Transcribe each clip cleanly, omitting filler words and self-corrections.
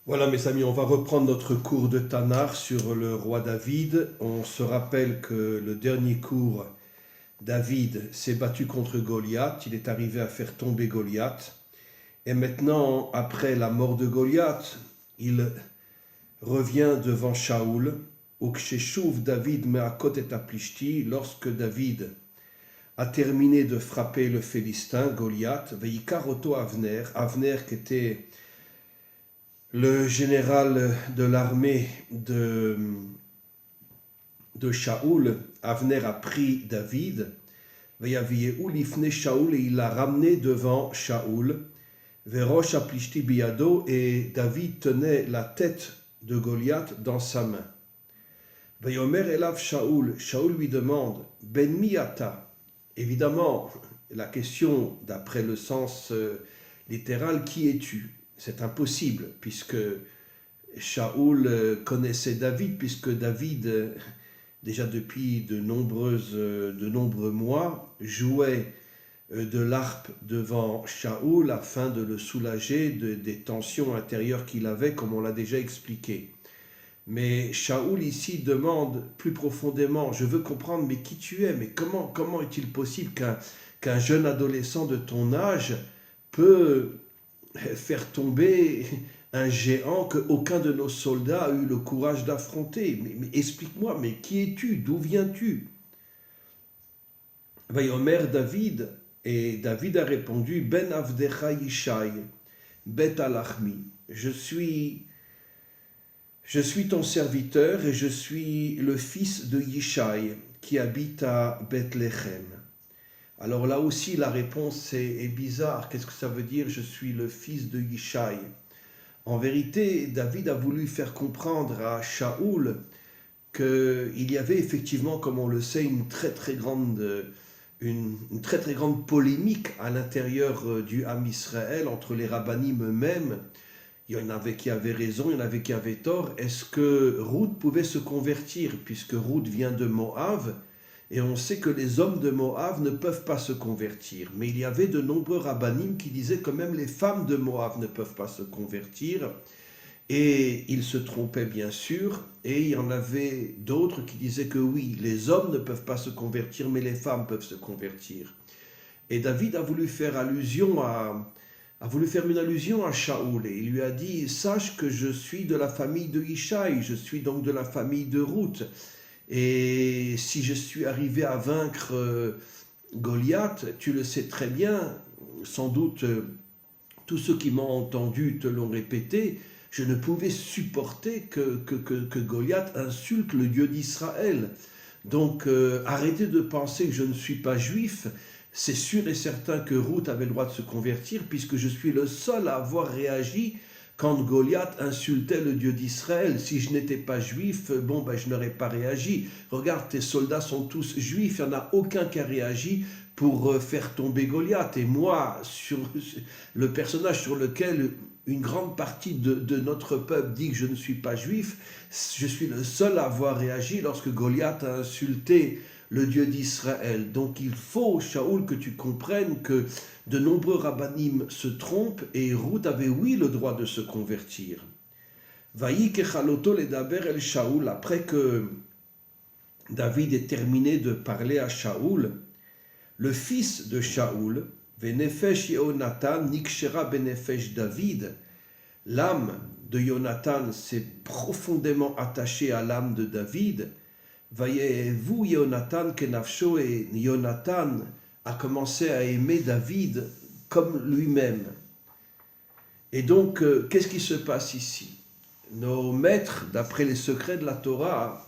Voilà mes amis, on va reprendre notre cours de Tanar sur le roi David. On se rappelle que le dernier cours, David s'est battu contre Goliath, il est arrivé à faire tomber Goliath. Et maintenant, après la mort de Goliath, il revient devant Shaoul. Uksheshuv David me'akot et aplishti, lorsque David a terminé de frapper le Philistin, Goliath, veikar oto Avner, Avner qui était le général de l'armée de Shaoul, Avner a pris David, Shaoul, et il l'a ramené devant Shaoul, Verosh Aplishti Biado, et David tenait la tête de Goliath dans sa main. Vayomer Elav Shaoul, Shaoul lui demande, Ben miata, évidemment, la question d'après le sens littéral, qui es-tu? C'est impossible, puisque Shaoul connaissait David, puisque David, déjà depuis de nombreux mois, jouait de l'harpe devant Shaoul afin de le soulager des tensions intérieures qu'il avait, comme on l'a déjà expliqué. Mais Shaoul ici demande plus profondément, je veux comprendre, mais qui tu es? Mais comment est-il possible qu'un jeune adolescent de ton âge peut faire tomber un géant qu'aucun de nos soldats a eu le courage d'affronter? Mais explique-moi, mais qui es-tu? D'où viens-tu? Vayomer David, et David a répondu, Ben Avdecha Yishai, Bet Alachmi, je suis ton serviteur et je suis le fils de Yishai qui habite à Bethléem. Alors là aussi, la réponse est bizarre. Qu'est-ce que ça veut dire? Je suis le fils de Yishai. En vérité, David a voulu faire comprendre à Shaoul qu'il y avait effectivement, comme on le sait, une très très grande polémique à l'intérieur du Ham Israël entre les rabbinim eux-mêmes. Il y en avait qui avaient raison, il y en avait qui avaient tort. Est-ce que Ruth pouvait se convertir, puisque Ruth vient de Moab, et on sait que les hommes de Moab ne peuvent pas se convertir. Mais il y avait de nombreux rabbinim qui disaient que même les femmes de Moab ne peuvent pas se convertir. Et ils se trompaient bien sûr. Et il y en avait d'autres qui disaient que oui, les hommes ne peuvent pas se convertir, mais les femmes peuvent se convertir. Et David a voulu faire une allusion à Shaoul, et il lui a dit, sache que je suis de la famille de Yishai, je suis donc de la famille de Ruth. Et si je suis arrivé à vaincre Goliath, tu le sais très bien, sans doute tous ceux qui m'ont entendu te l'ont répété, je ne pouvais supporter que Goliath insulte le Dieu d'Israël. Donc arrêtez de penser que je ne suis pas juif. C'est sûr et certain que Ruth avait le droit de se convertir, puisque je suis le seul à avoir réagi quand Goliath insultait le Dieu d'Israël. Si je n'étais pas juif, je n'aurais pas réagi. Regarde, tes soldats sont tous juifs, il n'y en a aucun qui a réagi pour faire tomber Goliath. Et moi, sur le personnage sur lequel une grande partie de notre peuple dit que je ne suis pas juif, je suis le seul à avoir réagi lorsque Goliath a insulté le Dieu d'Israël. Donc il faut, Shaoul, que tu comprennes que de nombreux rabbinim se trompent et Ruth avait, oui, le droit de se convertir. Vaïk echaloto ledaber el Shaoul, après que David ait terminé de parler à Shaoul, le fils de Shaoul, Venefesh Yonatan nikshera benefesh David, l'âme de Jonathan s'est profondément attachée à l'âme de David. Voyez-vous, Jonathan kenafsho, et Jonathan a commencé à aimer David comme lui-même. Et donc, qu'est-ce qui se passe ici? Nos maîtres, d'après les secrets de la Torah,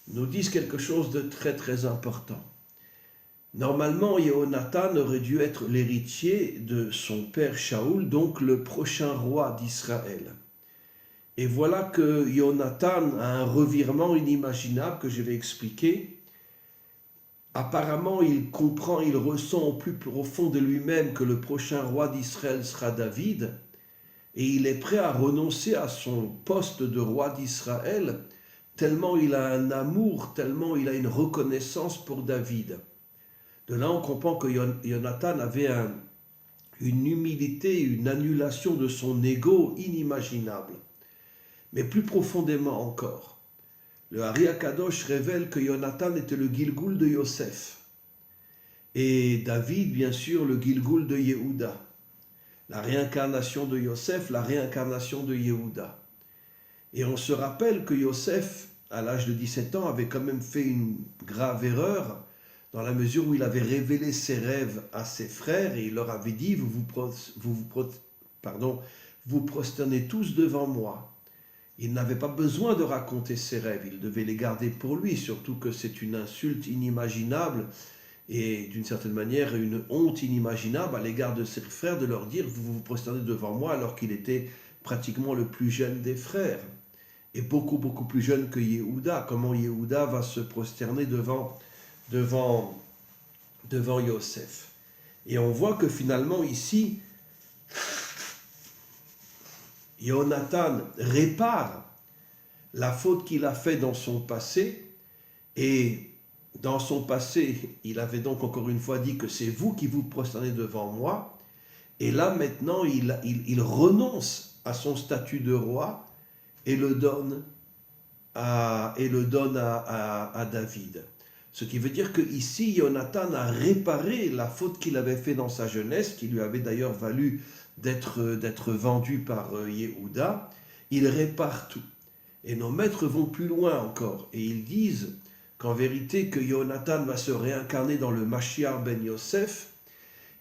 nous disent quelque chose de très très important. Normalement, Jonathan aurait dû être l'héritier de son père Shaoul, donc le prochain roi d'Israël. Et voilà que Jonathan a un revirement inimaginable que je vais expliquer. Apparemment, il comprend, il ressent au plus profond de lui-même que le prochain roi d'Israël sera David, et il est prêt à renoncer à son poste de roi d'Israël, tellement il a un amour, tellement il a une reconnaissance pour David. De là, on comprend que Jonathan avait une humilité, une annulation de son ego inimaginable. Mais plus profondément encore, le Hari Akadosh révèle que Jonathan était le Gilgoul de Yosef. Et David, bien sûr, le Gilgoul de Yehuda. La réincarnation de Yosef, la réincarnation de Yehuda. Et on se rappelle que Yosef, à l'âge de 17 ans, avait quand même fait une grave erreur, dans la mesure où il avait révélé ses rêves à ses frères, et il leur avait dit, vous prosternez tous devant moi. Il n'avait pas besoin de raconter ses rêves, il devait les garder pour lui, surtout que c'est une insulte inimaginable, et d'une certaine manière une honte inimaginable à l'égard de ses frères de leur dire vous vous prosternez devant moi alors qu'il était pratiquement le plus jeune des frères et beaucoup plus jeune que Yehuda. Comment Yehuda va se prosterner devant Yosef? Et on voit que finalement ici Jonathan répare la faute qu'il a faite dans son passé, et dans son passé, il avait donc encore une fois dit que c'est vous qui vous prosternez devant moi. Et là maintenant, il renonce à son statut de roi et le donne à David. Ce qui veut dire que ici, Jonathan a réparé la faute qu'il avait faite dans sa jeunesse, qui lui avait d'ailleurs valu d'être vendu par Yehuda. Il répare tout. Et nos maîtres vont plus loin encore, et ils disent qu'en vérité que Jonathan va se réincarner dans le Mashiach ben Yosef,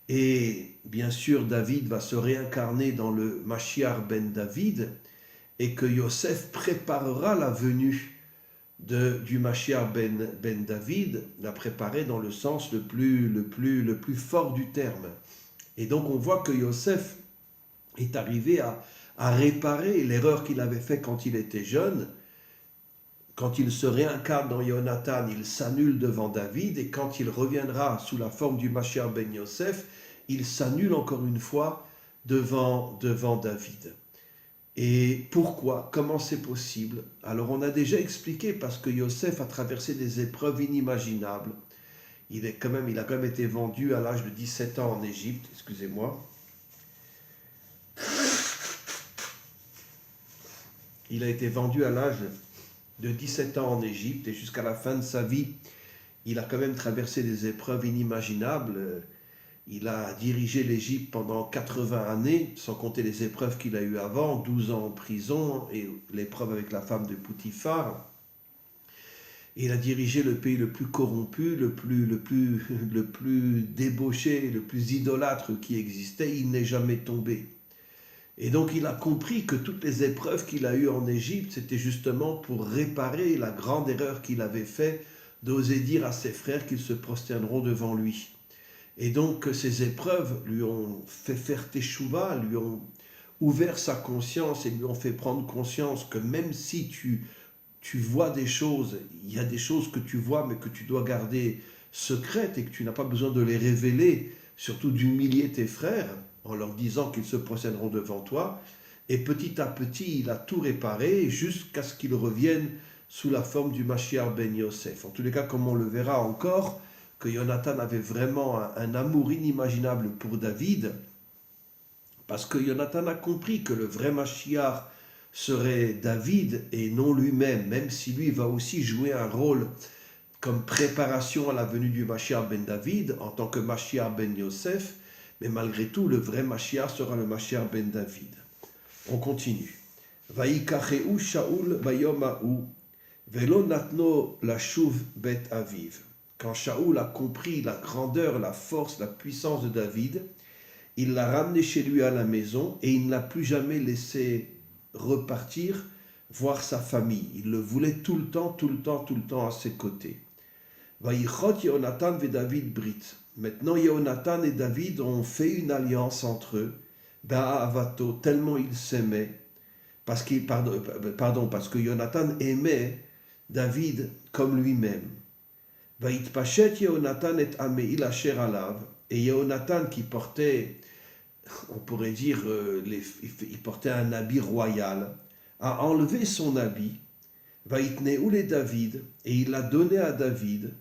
et bien sûr David va se réincarner dans le Mashiach ben David, et que Yosef préparera la venue du Mashiach ben David, la préparer dans le sens le plus fort du terme. Et donc on voit que Yosef est arrivé à réparer l'erreur qu'il avait faite quand il était jeune. Quand il se réincarne dans Jonathan, il s'annule devant David, et quand il reviendra sous la forme du Mashiach ben Yosef, il s'annule encore une fois devant David. Et pourquoi? Comment c'est possible? Alors on a déjà expliqué, parce que Yosef a traversé des épreuves inimaginables. Il a quand même été vendu à l'âge de 17 ans en Égypte, excusez-moi. Il a été vendu à l'âge de 17 ans en Égypte, et jusqu'à la fin de sa vie, il a quand même traversé des épreuves inimaginables. Il a dirigé l'Égypte pendant 80 années, sans compter les épreuves qu'il a eues avant, 12 ans en prison et l'épreuve avec la femme de Poutifar. Il a dirigé le pays le plus corrompu, le plus débauché, le plus idolâtre qui existait. Il n'est jamais tombé. Et donc il a compris que toutes les épreuves qu'il a eues en Égypte, c'était justement pour réparer la grande erreur qu'il avait faite d'oser dire à ses frères qu'ils se prosterneront devant lui. Et donc ces épreuves lui ont fait faire teshuva, lui ont ouvert sa conscience et lui ont fait prendre conscience que même si tu vois des choses, il y a des choses que tu vois mais que tu dois garder secrètes et que tu n'as pas besoin de les révéler, surtout d'humilier tes frères, en leur disant qu'ils se procéderont devant toi. Et petit à petit, il a tout réparé jusqu'à ce qu'il revienne sous la forme du Mashiach ben Yosef. En tous les cas, comme on le verra encore, que Jonathan avait vraiment un amour inimaginable pour David, parce que Jonathan a compris que le vrai Mashiach serait David et non lui-même, même si lui va aussi jouer un rôle comme préparation à la venue du Mashiach ben David, en tant que Mashiach ben Yosef. Mais malgré tout, le vrai Mashiach sera le Mashiach ben David. On continue. Vayikacheu Shaul bayom ha'u, velo natno lashuv bet aviv. Quand Shaul a compris la grandeur, la force, la puissance de David, il l'a ramené chez lui à la maison et il ne l'a plus jamais laissé repartir voir sa famille. Il le voulait tout le temps à ses côtés. Vayichot Yonatan ve David brit. Maintenant, Jonathan et David ont fait une alliance entre eux, Ba'avato, tellement ils s'aimaient, parce que Jonathan aimait David comme lui-même. Va'itpashet Jonathan et Ameil asher alav, et Jonathan qui portait, on pourrait dire, il portait un habit royal, a enlevé son habit, Va'itneu le David, et il l'a donné à David,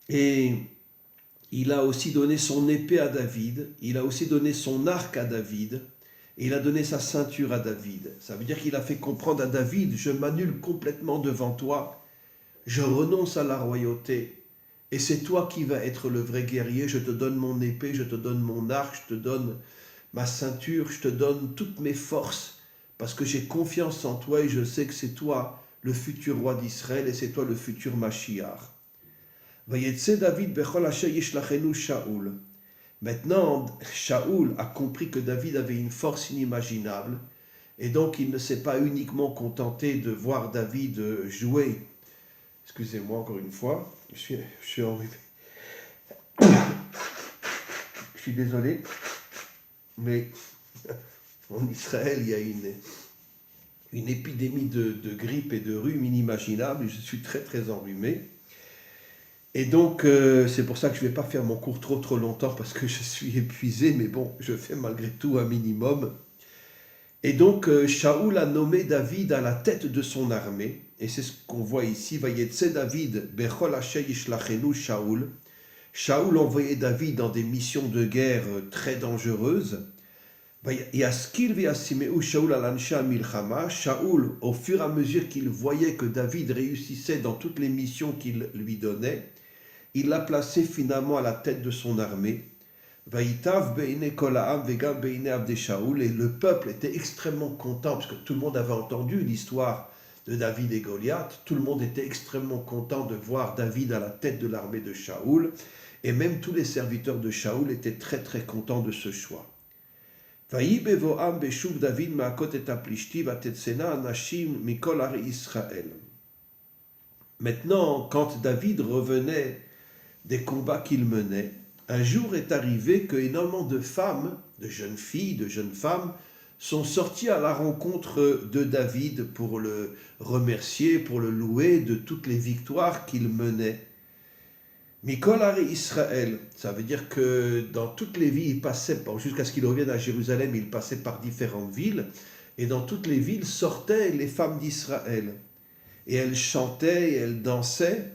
et il a aussi donné son épée à David, il a aussi donné son arc à David, et il a donné sa ceinture à David. Ça veut dire qu'il a fait comprendre à David, je m'annule complètement devant toi, je renonce à la royauté, et c'est toi qui vas être le vrai guerrier, je te donne mon épée, je te donne mon arc, je te donne ma ceinture, je te donne toutes mes forces, parce que j'ai confiance en toi et je sais que c'est toi le futur roi d'Israël et c'est toi le futur Mashiach. Vayetse David bechol asher yishlachenu Shaoul. Maintenant, Shaoul a compris que David avait une force inimaginable et donc il ne s'est pas uniquement contenté de voir David jouer. Excusez-moi encore une fois, je suis désolé, mais en Israël, il y a une épidémie de grippe et de rhume inimaginable et je suis très très enrhumé. Et donc, c'est pour ça que je ne vais pas faire mon cours trop longtemps parce que je suis épuisé, mais bon, je fais malgré tout un minimum. Et donc, Shaoul a nommé David à la tête de son armée, et c'est ce qu'on voit ici, Vayetse David, Bechol Asher Yishlachenu Shaoul. Shaoul envoyait David dans des missions de guerre très dangereuses. Shaoul, au fur et à mesure qu'il voyait que David réussissait dans toutes les missions qu'il lui donnait, il l'a placé finalement à la tête de son armée. Et le peuple était extrêmement content, parce que tout le monde avait entendu l'histoire de David et Goliath. Tout le monde était extrêmement content de voir David à la tête de l'armée de Shaoul. Et même tous les serviteurs de Shaoul étaient très très contents de ce choix. Maintenant, quand David revenait des combats qu'il menait, un jour est arrivé que énormément de femmes, de jeunes filles, de jeunes femmes, sont sorties à la rencontre de David pour le remercier, pour le louer de toutes les victoires qu'il menait. Mikol Hari Israël, ça veut dire que dans toutes les villes, il passait, jusqu'à ce qu'il revienne à Jérusalem, il passait par différentes villes, et dans toutes les villes sortaient les femmes d'Israël. Et elles chantaient, et elles dansaient.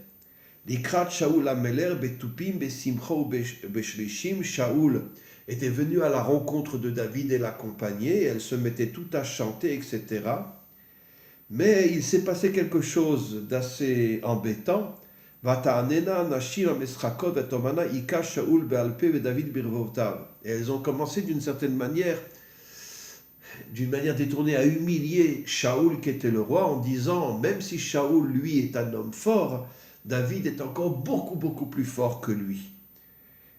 Likrat Shaoul Ameler Betupim Besimcho Beshlishim. Shaoul était venu à la rencontre de David et l'accompagnait, elles se mettaient toutes à chanter, etc. Mais il s'est passé quelque chose d'assez embêtant. Et elles ont commencé d'une certaine manière détournée à humilier Shaoul qui était le roi en disant, même si Shaoul lui est un homme fort, David est encore beaucoup plus fort que lui.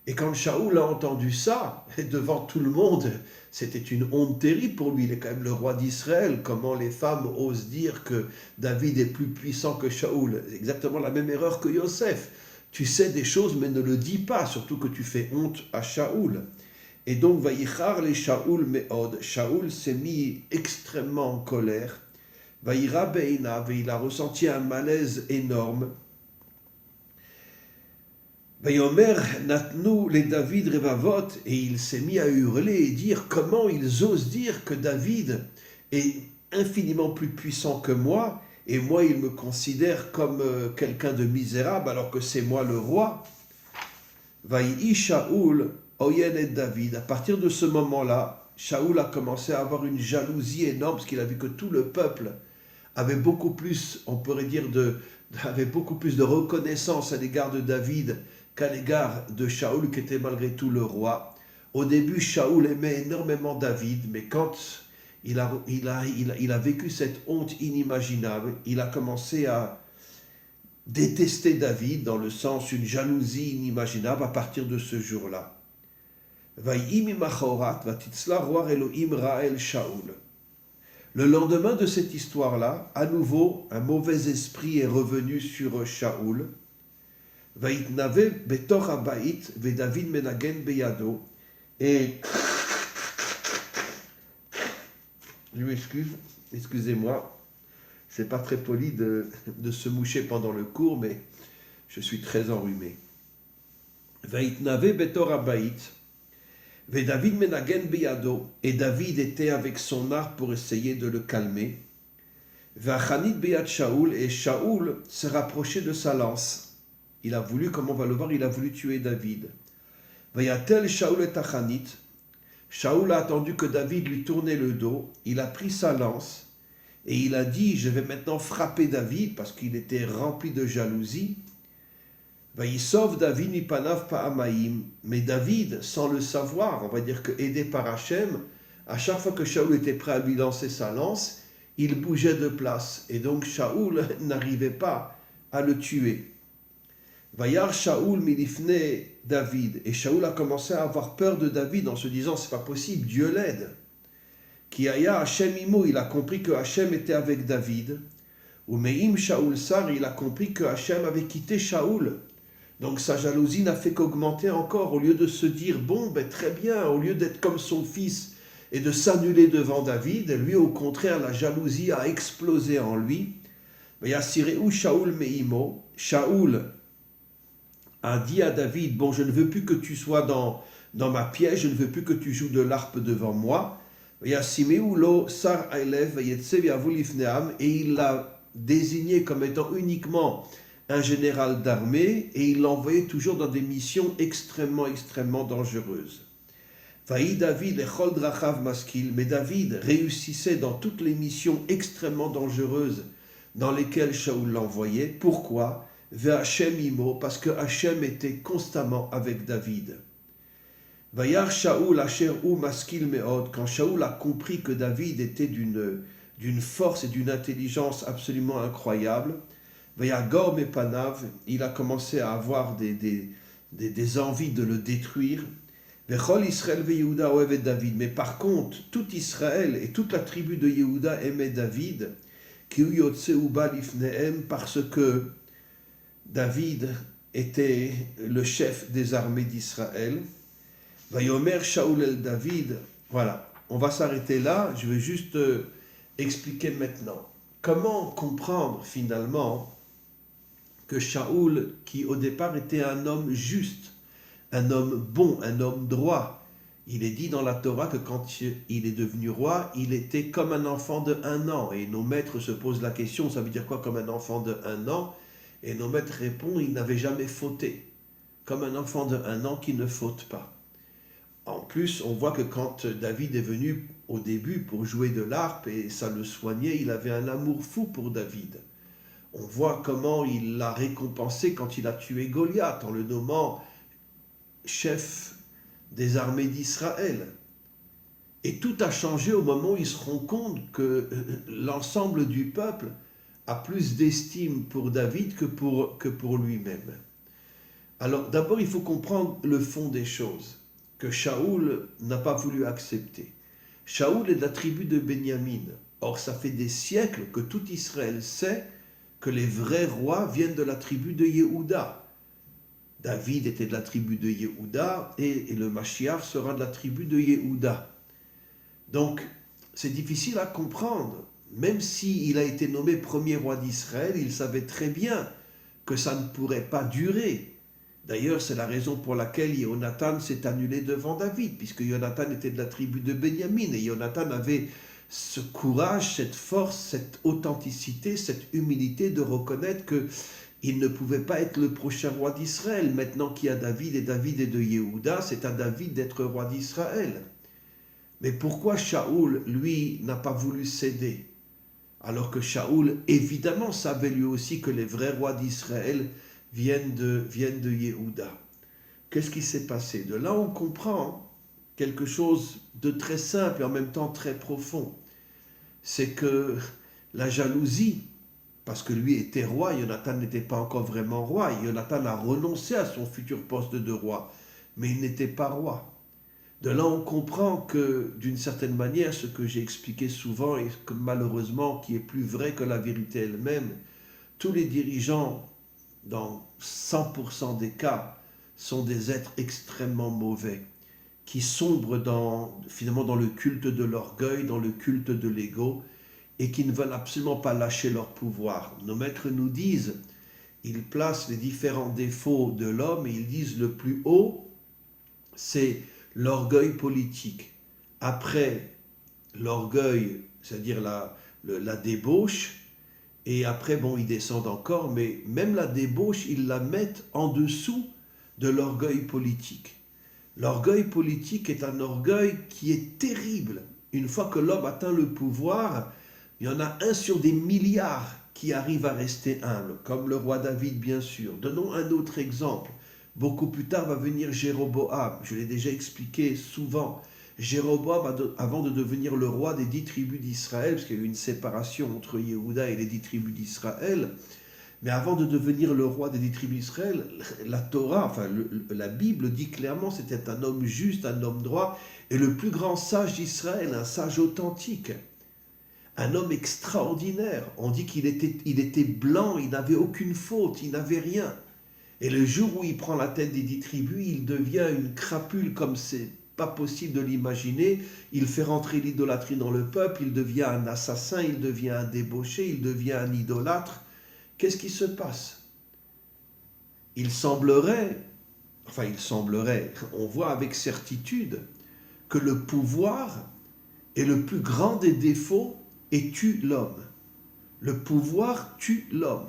Et quand Shaoul a entendu ça, devant tout le monde, c'était une honte terrible pour lui. Il est quand même le roi d'Israël. Comment les femmes osent dire que David est plus puissant que Shaoul? C'est exactement la même erreur que Yosef. Tu sais des choses, mais ne le dis pas, surtout que tu fais honte à Shaoul. Et donc, Vayichar les Shaoul me'od. Shaoul s'est mis extrêmement en colère. Vayira be'inav, et il a ressenti un malaise énorme. Vayomer natnu les David revavot, et il s'est mis à hurler et dire comment ils osent dire que David est infiniment plus puissant que moi, et moi il me considère comme quelqu'un de misérable alors que c'est moi le roi. Vayi Shaoul oyen et David. À partir de ce moment-là, Shaoul a commencé à avoir une jalousie énorme parce qu'il a vu que tout le peuple avait beaucoup plus, on pourrait dire, avait beaucoup plus de reconnaissance à l'égard de David qu'à l'égard de Shaoul, qui était malgré tout le roi. Au début, Shaoul aimait énormément David, mais quand il a vécu cette honte inimaginable, il a commencé à détester David, dans le sens une jalousie inimaginable, à partir de ce jour-là. Le lendemain de cette histoire-là, à nouveau, un mauvais esprit est revenu sur Shaoul. Vaïtnave betor habayit veDavid menagen beyado. Et je m'excuse, excusez-moi, c'est pas très poli de se moucher pendant le cours, mais je suis très enrhumé. Vaïtnave betor habayit veDavid menagen beyado. Et David était avec son arc pour essayer de le calmer. Vachanit beyad Shaoul, et Shaoul se rapprochait de sa lance. Il a voulu, comme on va le voir, il a voulu tuer David. Vayatel Shaoul et Tachanit. Shaoul a attendu que David lui tournait le dos. Il a pris sa lance et il a dit, je vais maintenant frapper David parce qu'il était rempli de jalousie. Vaïsov David Mipanav Pa'amaim. Mais David, sans le savoir, on va dire que aidé par Hachem, à chaque fois que Shaoul était prêt à lui lancer sa lance, il bougeait de place. Et donc Shaoul n'arrivait pas à le tuer. Vayar Shaoul milifne David. Et Shaoul a commencé à avoir peur de David en se disant, c'est pas possible, Dieu l'aide. Kiaya Hachem imo, il a compris que Hachem était avec David. Ou Meim Shaoul Sar, il a compris que Hachem avait quitté Shaoul. Donc sa jalousie n'a fait qu'augmenter encore. Au lieu de se dire, bon, ben, très bien, au lieu d'être comme son fils et de s'annuler devant David, lui au contraire, la jalousie a explosé en lui. Vayasireu Shaoul Meimo. Shaoul a dit à David, bon, je ne veux plus que tu sois dans ma pièce, je ne veux plus que tu joues de l'harpe devant moi. Et il l'a désigné comme étant uniquement un général d'armée, et il l'envoyait toujours dans des missions extrêmement dangereuses. Mais David réussissait dans toutes les missions extrêmement dangereuses dans lesquelles Shaoul l'envoyait. Pourquoi ? Parce que Hachem était constamment avec David. Vayar Shaoul Asher ou Maskil Meod, quand Shaoul a compris que David était d'une force et d'une intelligence absolument incroyable, Vayagor Mepanav, il a commencé à avoir des envies de le détruire. Vechol Israël ve Yehuda ohevet David, mais par contre, tout Israël et toute la tribu de Yehuda aimait David, ki hu yotzeu ba lifnehem, parce que David était le chef des armées d'Israël. Vayomer Shaoul el David. Voilà, on va s'arrêter là. Je vais juste expliquer maintenant. Comment comprendre finalement que Shaoul, qui au départ était un homme juste, un homme bon, un homme droit, il est dit dans la Torah que quand il est devenu roi, il était comme un enfant de 1 an. Et nos maîtres se posent la question, ça veut dire quoi comme un enfant de 1 an ? Et nos maîtres répondent, il n'avait jamais fauté, comme un enfant de 1 an qui ne faute pas. En plus, on voit que quand David est venu au début pour jouer de l'harpe et ça le soignait, il avait un amour fou pour David. On voit comment il l'a récompensé quand il a tué Goliath en le nommant chef des armées d'Israël. Et tout a changé au moment où il se rend compte que l'ensemble du peuple a plus d'estime pour David que pour lui-même. Alors d'abord, il faut comprendre le fond des choses, que Shaoul n'a pas voulu accepter. Shaoul est de la tribu de Benyamin. Or, ça fait des siècles que tout Israël sait que les vrais rois viennent de la tribu de Yehuda. David était de la tribu de Yehuda et le Mashiach sera de la tribu de Yehuda. Donc, c'est difficile à comprendre. Même s'il a été nommé premier roi d'Israël, il savait très bien que ça ne pourrait pas durer. D'ailleurs, c'est la raison pour laquelle Yonatan s'est annulé devant David, puisque Yonatan était de la tribu de Benyamin, et Yonatan avait ce courage, cette force, cette authenticité, cette humilité de reconnaître qu'il ne pouvait pas être le prochain roi d'Israël. Maintenant qu'il y a David, et David est de Yehuda, c'est à David d'être roi d'Israël. Mais pourquoi Shaoul, lui, n'a pas voulu céder ? Alors que Shaoul, évidemment, savait lui aussi que les vrais rois d'Israël viennent de Yehuda. Qu'est-ce qui s'est passé ? De là, on comprend quelque chose de très simple et en même temps très profond. C'est que la jalousie, parce que lui était roi, Yonatan n'était pas encore vraiment roi, Yonatan a renoncé à son futur poste de roi, mais il n'était pas roi. De là, on comprend que, d'une certaine manière, ce que j'ai expliqué souvent, et que malheureusement, qui est plus vrai que la vérité elle-même, tous les dirigeants, dans 100% des cas, sont des êtres extrêmement mauvais, qui sombrent finalement dans le culte de l'orgueil, dans le culte de l'ego, et qui ne veulent absolument pas lâcher leur pouvoir. Nos maîtres nous disent, ils placent les différents défauts de l'homme, et ils disent le plus haut, c'est l'orgueil politique. Après l'orgueil, c'est-à-dire la débauche, et après, bon, ils descendent encore, mais même la débauche, ils la mettent en dessous de l'orgueil politique. L'orgueil politique est un orgueil qui est terrible. Une fois que l'homme atteint le pouvoir, il y en a un sur des milliards qui arrive à rester humble, comme le roi David bien sûr. Donnons un autre exemple. Beaucoup plus tard va venir Jéroboam. Je l'ai déjà expliqué souvent. Jéroboam, avant de devenir le roi des 10 tribus d'Israël, parce qu'il y a eu une séparation entre Yehuda et les 10 tribus d'Israël, mais avant de devenir le roi des 10 tribus d'Israël, la Torah, la Bible dit clairement c'était un homme juste, un homme droit, et le plus grand sage d'Israël, un sage authentique, un homme extraordinaire. On dit qu'il était blanc, il n'avait aucune faute, il n'avait rien. Et le jour où il prend la tête des 10 tribus, il devient une crapule comme c'est pas possible de l'imaginer. Il fait rentrer l'idolâtrie dans le peuple, il devient un assassin, il devient un débauché, il devient un idolâtre. Qu'est-ce qui se passe? Il semblerait, on voit avec certitude que le pouvoir est le plus grand des défauts et tue l'homme. Le pouvoir tue l'homme.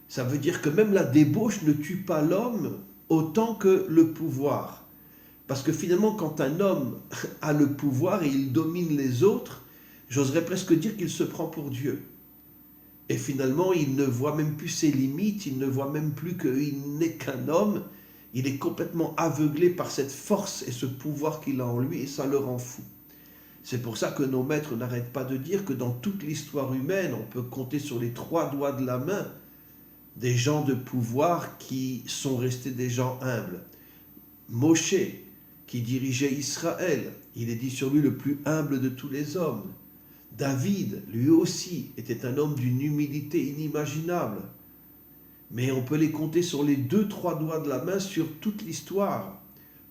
Ça veut dire que même la débauche ne tue pas l'homme autant que le pouvoir. Parce que finalement, quand un homme a le pouvoir et il domine les autres, j'oserais presque dire qu'il se prend pour Dieu. Et finalement, il ne voit même plus ses limites, il ne voit même plus qu'il n'est qu'un homme. Il est complètement aveuglé par cette force et ce pouvoir qu'il a en lui, et ça le rend fou. C'est pour ça que nos maîtres n'arrêtent pas de dire que dans toute l'histoire humaine, on peut compter sur les 3 doigts de la main des gens de pouvoir qui sont restés des gens humbles. Moshe, qui dirigeait Israël, il est dit sur lui le plus humble de tous les hommes. David, lui aussi, était un homme d'une humilité inimaginable. Mais on peut les compter sur les 2-3 doigts de la main sur toute l'histoire.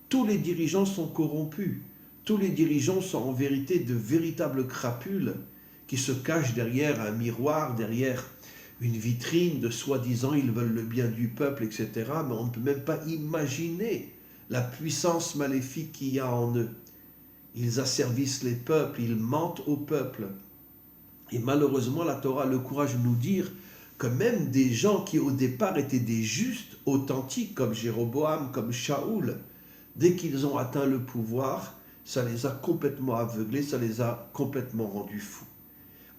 Tous les dirigeants sont corrompus. Tous les dirigeants sont en vérité de véritables crapules qui se cachent derrière un miroir, derrière une vitrine de soi-disant ils veulent le bien du peuple, etc. Mais on ne peut même pas imaginer la puissance maléfique qu'il y a en eux. Ils asservissent les peuples, ils mentent au peuple. Et malheureusement, la Torah a le courage de nous dire que même des gens qui au départ étaient des justes, authentiques, comme Jéroboam, comme Shaoul, dès qu'ils ont atteint le pouvoir, ça les a complètement aveuglés, ça les a complètement rendus fous.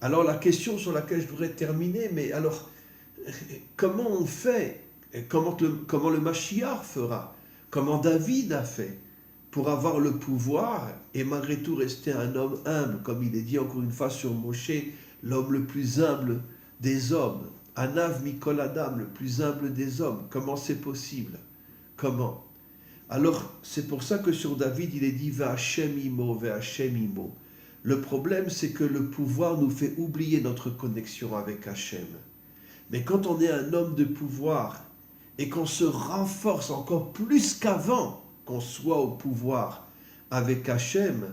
Alors la question sur laquelle je voudrais terminer, mais alors, comment on fait? Comment le Mashiach fera? Comment David a fait pour avoir le pouvoir et malgré tout rester un homme humble, comme il est dit encore une fois sur Moshe, l'homme le plus humble des hommes, Anav Mikol Adam, le plus humble des hommes. Comment c'est possible? Comment? Alors, c'est pour ça que sur David, il est dit « Ve'Hashem imo, Ve'Hashem imo ». Le problème, c'est que le pouvoir nous fait oublier notre connexion avec Hachem. Mais quand on est un homme de pouvoir et qu'on se renforce encore plus qu'avant qu'on soit au pouvoir avec Hachem,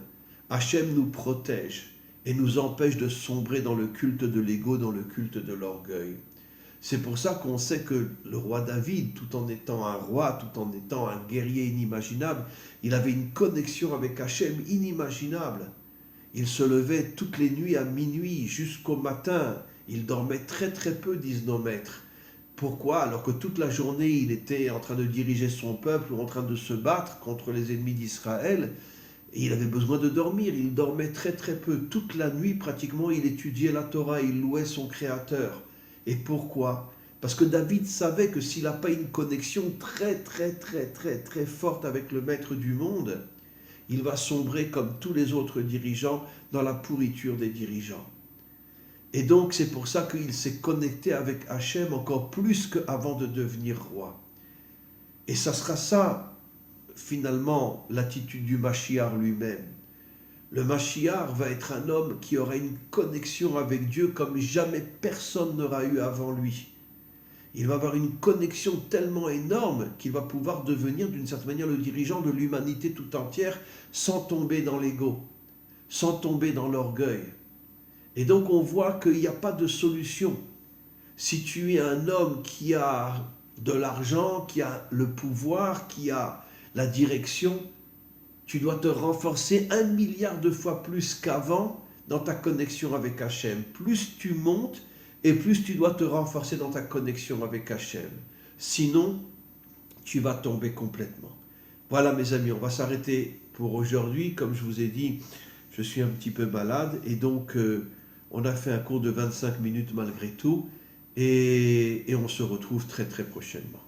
Hachem nous protège et nous empêche de sombrer dans le culte de l'ego, dans le culte de l'orgueil. C'est pour ça qu'on sait que le roi David, tout en étant un roi, tout en étant un guerrier inimaginable, il avait une connexion avec Hachem inimaginable. Il se levait toutes les nuits à minuit jusqu'au matin. Il dormait très très peu, disent nos maîtres. Pourquoi? Alors que toute la journée, il était en train de diriger son peuple ou en train de se battre contre les ennemis d'Israël. Et il avait besoin de dormir. Il dormait très très peu. Toute la nuit, pratiquement, il étudiait la Torah. Il louait son Créateur. Et pourquoi? Parce que David savait que s'il n'a pas une connexion très très très très très forte avec le Maître du monde, il va sombrer comme tous les autres dirigeants dans la pourriture des dirigeants. Et donc c'est pour ça qu'il s'est connecté avec Hachem encore plus qu'avant de devenir roi. Et ça sera ça, finalement, l'attitude du Mashiach lui-même. Le Mashiach va être un homme qui aura une connexion avec Dieu comme jamais personne n'aura eu avant lui. Il va avoir une connexion tellement énorme qu'il va pouvoir devenir d'une certaine manière le dirigeant de l'humanité tout entière sans tomber dans l'ego, sans tomber dans l'orgueil. Et donc on voit qu'il n'y a pas de solution. Si tu es un homme qui a de l'argent, qui a le pouvoir, qui a la direction, tu dois te renforcer 1 milliard de fois plus qu'avant dans ta connexion avec Hachem. Plus tu montes, et plus tu dois te renforcer dans ta connexion avec Hachem. Sinon, tu vas tomber complètement. Voilà mes amis, on va s'arrêter pour aujourd'hui. Comme je vous ai dit, je suis un petit peu malade et donc on a fait un cours de 25 minutes malgré tout et on se retrouve très très prochainement.